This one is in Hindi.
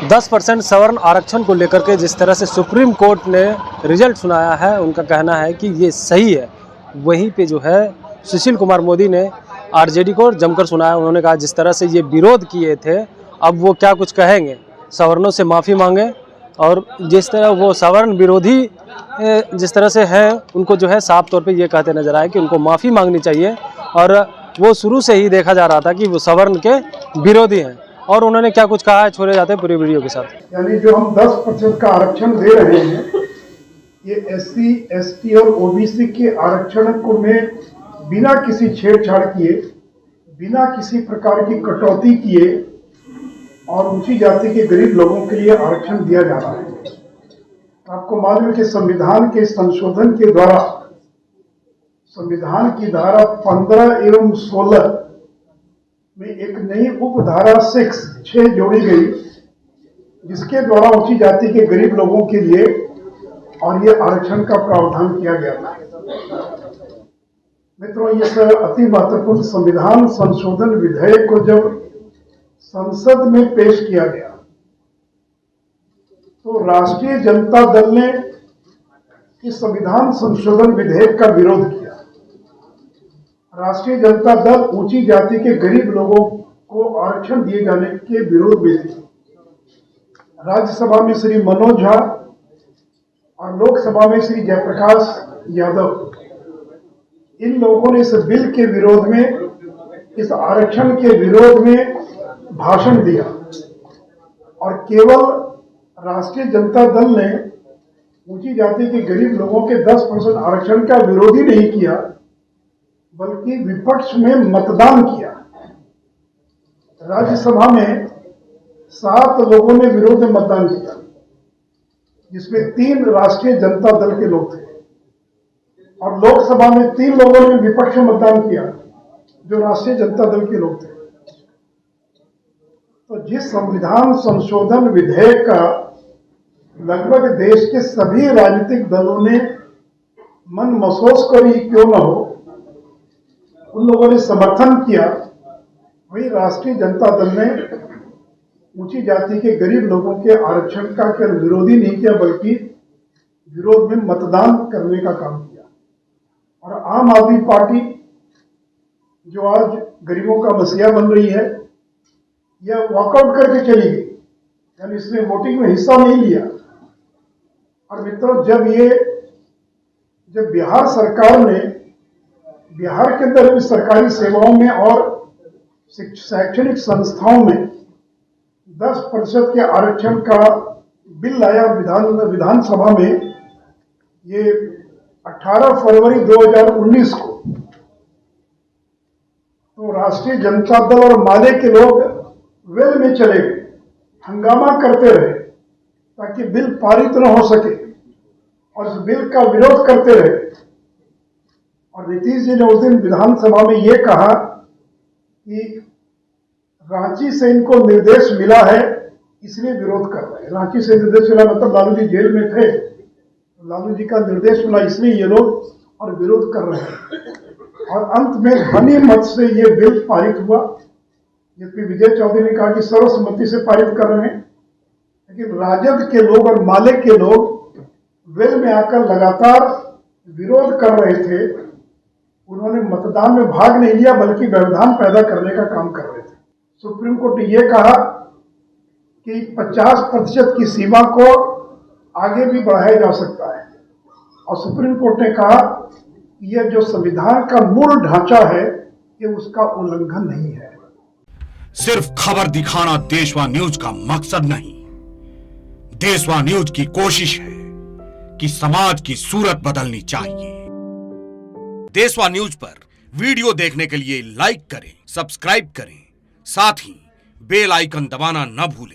10% सवर्ण आरक्षण को लेकर के जिस तरह से सुप्रीम कोर्ट ने रिजल्ट सुनाया है, उनका कहना है कि ये सही है। वहीं पे जो है सुशील कुमार मोदी ने आरजेडी को जमकर सुनाया। उन्होंने कहा जिस तरह से ये विरोध किए थे, अब वो क्या कुछ कहेंगे, सवर्णों से माफ़ी मांगे। और जिस तरह वो सवर्ण विरोधी जिस तरह से हैं, उनको जो है साफ तौर पे ये कहते नजर आए कि उनको माफ़ी मांगनी चाहिए। और वो शुरू से ही देखा जा रहा था कि वो सवर्ण के विरोधी हैं। और उन्होंने क्या कुछ कहा है, छोड़े जाते हैं पूरी वीडियो के साथ। यानी जो हम 10% का आरक्षण दे रहे हैं, ये SC, ST और OBC के आरक्षण को में बिना किसी छेड़छाड़ किए, बिना किसी प्रकार की कटौती किए और ऊंची जाति के गरीब लोगों के लिए आरक्षण दिया जा रहा है। आपको मालूम है कि संविधान के संशोधन के द्वारा संविधान की धारा 15 एवं 16 में एक नई उपधारा 6 जोड़ी गई, जिसके द्वारा ऊंची जाति के गरीब लोगों के लिए और ये आरक्षण का प्रावधान किया गया था। मित्रों, ये अति महत्वपूर्ण संविधान संशोधन विधेयक को जब संसद में पेश किया गया तो राष्ट्रीय जनता दल ने इस संविधान संशोधन विधेयक का विरोध किया। राष्ट्रीय जनता दल ऊंची जाति के गरीब लोगों को आरक्षण दिए जाने के विरोध में थी। राज्यसभा में श्री मनोज झा और लोकसभा में श्री जयप्रकाश यादव, इन लोगों ने इस बिल के विरोध में, इस आरक्षण के विरोध में भाषण दिया। और केवल राष्ट्रीय जनता दल ने ऊंची जाति के गरीब लोगों के 10% आरक्षण का विरोध ही नहीं किया, बल्कि विपक्ष में मतदान किया। राज्यसभा में 7 लोगों ने विरोध में मतदान किया, जिसमें 3 राष्ट्रीय जनता दल के लोग थे। और लोकसभा में 3 लोगों ने विपक्ष में मतदान किया, जो राष्ट्रीय जनता दल के लोग थे। तो जिस संविधान संशोधन विधेयक का लगभग देश के सभी राजनीतिक दलों ने मन महसूस कर ही क्यों न हो, उन लोगों ने समर्थन किया, वही राष्ट्रीय जनता दल ने ऊंची जाति के गरीब लोगों के आरक्षण का केवल विरोधी नहीं किया, बल्कि विरोध में मतदान करने का काम किया। और आम आदमी पार्टी, जो आज गरीबों का मसीहा बन रही है, यह वॉकआउट करके चली गई, यानी इसने वोटिंग में हिस्सा नहीं लिया। और मित्रों, जब बिहार सरकार ने बिहार के अंदर भी सरकारी सेवाओं में और शैक्षणिक संस्थाओं में 10% के आरक्षण का बिल लाया विधानसभा में, ये 18 फरवरी 2019 को, तो राष्ट्रीय जनता दल और माले के लोग वेल में चले गए, हंगामा करते रहे ताकि बिल पारित न हो सके, और इस बिल का विरोध करते रहे। और नीतीश जी ने उस दिन विधानसभा में ये कहा कि रांची से इनको निर्देश मिला है, इसलिए विरोध कर रहे हैं। रांची से निर्देश मिला मतलब लालू जी जेल में थे, लालू जी का निर्देश मिला, इसलिए ये लोग और विरोध कर रहे हैं। और अंत में ध्वनि मत से ये बिल पारित हुआ, जिसमें विजय चौधरी ने कहा कि सर्वसम्मति से पारित कर रहे हैं। लेकिन राजद के लोग और माले के लोग वेल में आकर लगातार विरोध कर रहे थे। उन्होंने मतदान में भाग नहीं लिया, बल्कि व्यवधान पैदा करने का काम कर रहे थे। सुप्रीम कोर्ट ने यह कहा कि 50% की सीमा को आगे भी बढ़ाया जा सकता है। और सुप्रीम कोर्ट ने कहा कि यह जो संविधान का मूल ढांचा है, ये उसका उल्लंघन नहीं है। सिर्फ खबर दिखाना देशवा न्यूज का मकसद नहीं। देशवा न्यूज की कोशिश है कि समाज की सूरत बदलनी चाहिए। देशवा न्यूज पर वीडियो देखने के लिए लाइक करें, सब्सक्राइब करें, साथ ही बेल आइकन दबाना न भूलें।